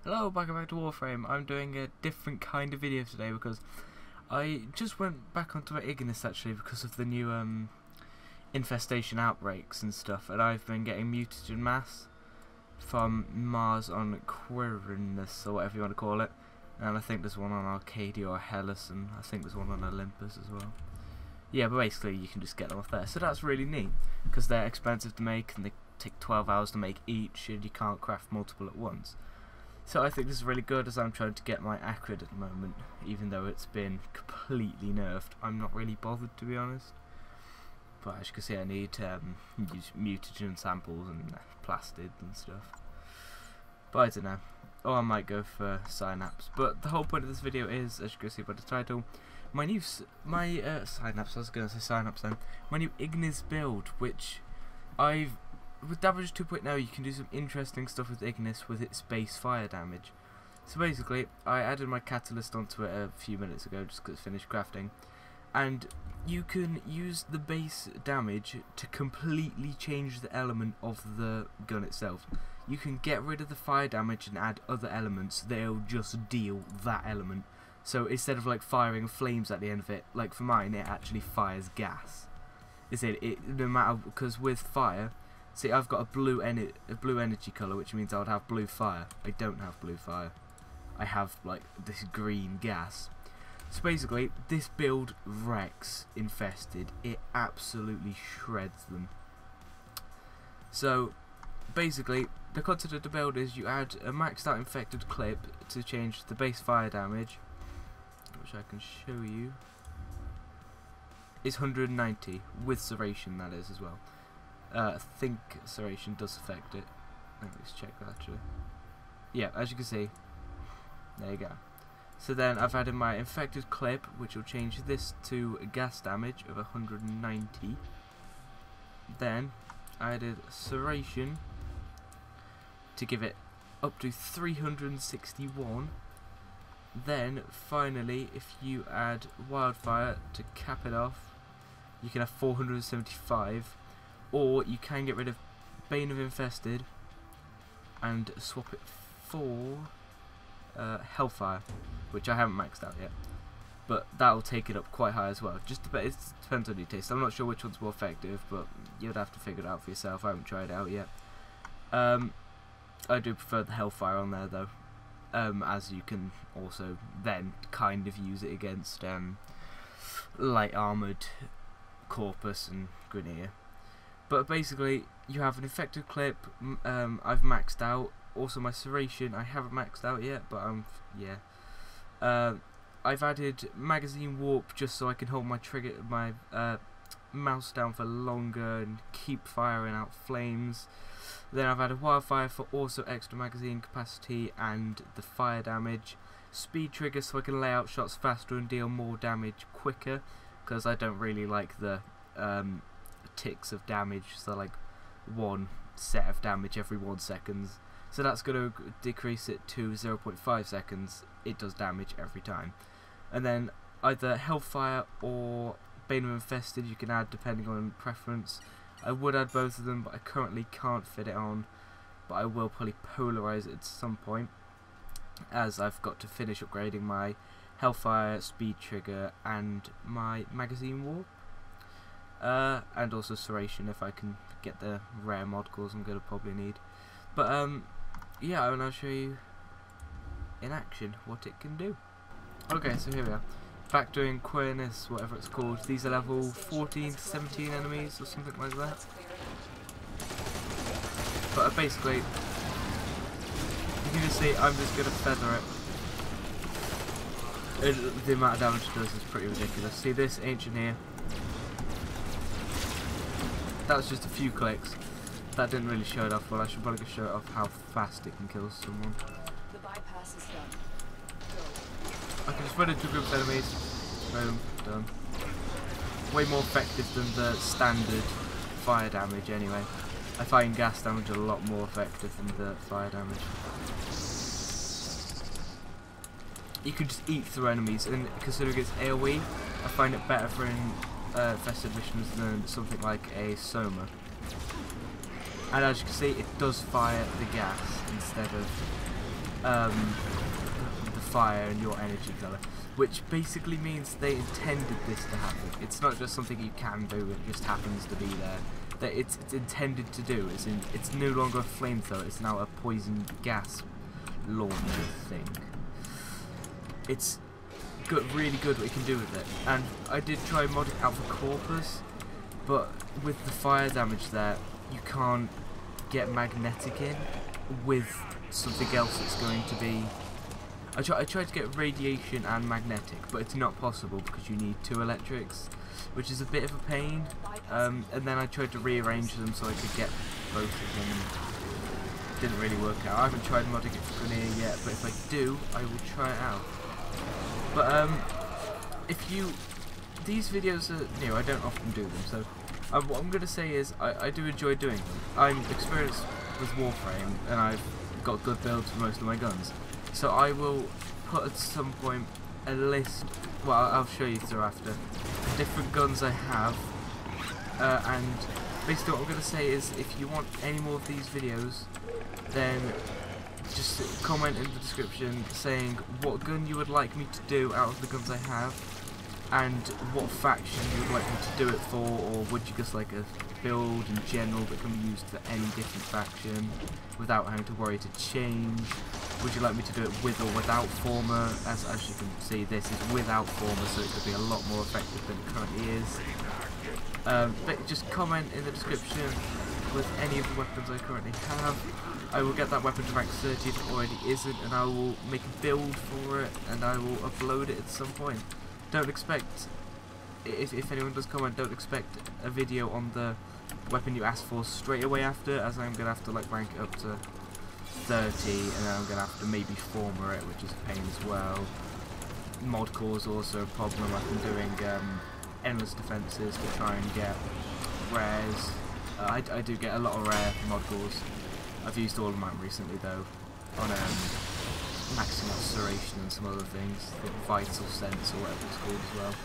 Hello, welcome back to Warframe. I'm doing a different kind of video today because I just went back onto my IGNIS actually because of the new infestation outbreaks and stuff, and I've been getting mutagen mass from Mars on Quirinus or whatever you want to call it, and I think there's one on Arcadia or Hellas, and I think there's one on Olympus as well. Yeah, but basically you can just get them off there, so that's really neat because they're expensive to make and they take 12 hours to make each, and you can't craft multiple at once. So I think this is really good as I'm trying to get my acrid at the moment, even though it's been completely nerfed. I'm not really bothered, to be honest. But as you can see, I need to use mutagen samples and plastid and stuff. But I don't know. Or I might go for synapse. But the whole point of this video is, as you can see by the title, my new synapse. I was going to say synapse then. My new IGNIS build, which with Damage 2.0 you can do some interesting stuff with IGNIS with its base fire damage. So basically, I added my catalyst onto it a few minutes ago just because it's finished crafting, and you can use the base damage to completely change the element of the gun itself. You can get rid of the fire damage and add other elements. They'll just deal that element. So instead of like firing flames at the end of it, like for mine, it actually fires gas. No matter, because with fire, see, I've got a blue energy colour, which means I would have blue fire. I don't have blue fire. I have like this green gas. So basically, this build wrecks Infested. It absolutely shreds them. So basically, the concept of the build is you add a maxed out infected clip to change the base fire damage, which I can show you. It's 190 with serration, that is, as well. I think serration does affect it. Let me just check that actually. Yeah, as you can see, there you go. So then I've added my infected clip, which will change this to a gas damage of 190. Then I added serration to give it up to 361. Then finally, if you add wildfire to cap it off, you can have 475. Or you can get rid of Bane of Infested and swap it for Hellfire, which I haven't maxed out yet. But that'll take it up quite high as well. It depends on your taste. I'm not sure which one's more effective, but you'd have to figure it out for yourself. I haven't tried it out yet. I do prefer the Hellfire on there though, as you can also then kind of use it against light armoured Corpus and Grineer. But basically, you have an infected clip. I've maxed out. Also, my serration I haven't maxed out yet, but I've added magazine warp just so I can hold my mouse down for longer and keep firing out flames. Then I've added wildfire for also extra magazine capacity and the fire damage. Speed trigger so I can lay out shots faster and deal more damage quicker, because I don't really like the ticks of damage, so like one set of damage every 1 second. So that's going to decrease it to 0.5 seconds. It does damage every time. And then either Hellfire or Bane of Infested you can add depending on preference. I would add both of them, but I currently can't fit it on. But I will probably polarize it at some point, as I've got to finish upgrading my Hellfire, speed trigger, and my magazine warp. And also serration if I can get the rare mod cores I'm going to probably need. But yeah, and I'll show you in action what it can do. Okay, so here we are. Back doing Quirinus, whatever it's called. These are level 14 to 17 enemies or something like that. But basically, you can just see I'm just going to feather it. The amount of damage it does is pretty ridiculous. See this ancient here? That was just a few clicks. That didn't really show it off well. I should probably show it off how fast it can kill someone. The bypass is done. I can just run into groups of enemies. Boom, done. Way more effective than the standard fire damage anyway. I find gas damage a lot more effective than the fire damage. You can just eat through enemies, and considering it's AoE, I find it better for infested missions than something like a Soma. And as you can see, it does fire the gas instead of the fire and your energy colour, which basically means they intended this to happen. It's not just something you can do, it just happens to be there. That it's intended to do. It's no longer a flamethrower, it's now a poison gas launcher thing. It's good, really good what you can do with it. And I did try modding out for Corpus, but with the fire damage there, you can't get magnetic in with something else that's going to be... I tried to get radiation and magnetic, but it's not possible because you need 2 electrics, which is a bit of a pain. And then I tried to rearrange them so I could get both of them, and it didn't really work out. I haven't tried modding it for Grenier yet, but if I do, I will try it out. But these videos are new, I don't often do them, so what I'm going to say is I do enjoy doing them. I'm experienced with Warframe, and I've got good builds for most of my guns. So I will put at some point a list, well I'll show you through after, the different guns I have, and basically what I'm going to say is if you want any more of these videos, then just comment in the description saying what gun you would like me to do out of the guns I have, and what faction you would like me to do it for, or would you just like a build in general that can be used for any different faction without having to worry to change. Would you like me to do it with or without FORMA? As you can see, this is without FORMA, so it could be a lot more effective than it currently is. But just comment in the description with any of the weapons I currently have. I will get that weapon to rank 30 if it already isn't, and I will make a build for it, and I will upload it at some point. Don't expect, if anyone does comment, don't expect a video on the weapon you asked for straight away after, as I'm going to have to like rank it up to 30, and then I'm going to have to maybe FORMA it, which is a pain as well. Mod core is also a problem. I've been doing endless defences to try and get rares. I do get a lot of rare mod cores. I've used all of mine recently though, on maxing out Serration and some other things, the Vital Sense or whatever it's called as well.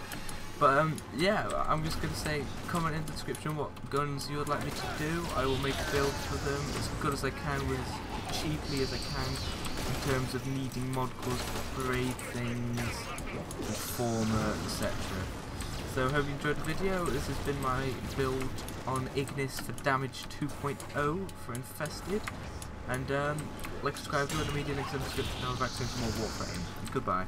But yeah, I'm just going to say, comment in the description what guns you would like me to do. I will make a build for them as good as I can, with as cheaply as I can, in terms of needing mod cores to upgrade things, and FORMA, etc. So hope you enjoyed the video. This has been my build on IGNIS for damage 2.0 for Infested. And like, subscribe to the media links in the description. I'll be back soon for more Warframe. Goodbye.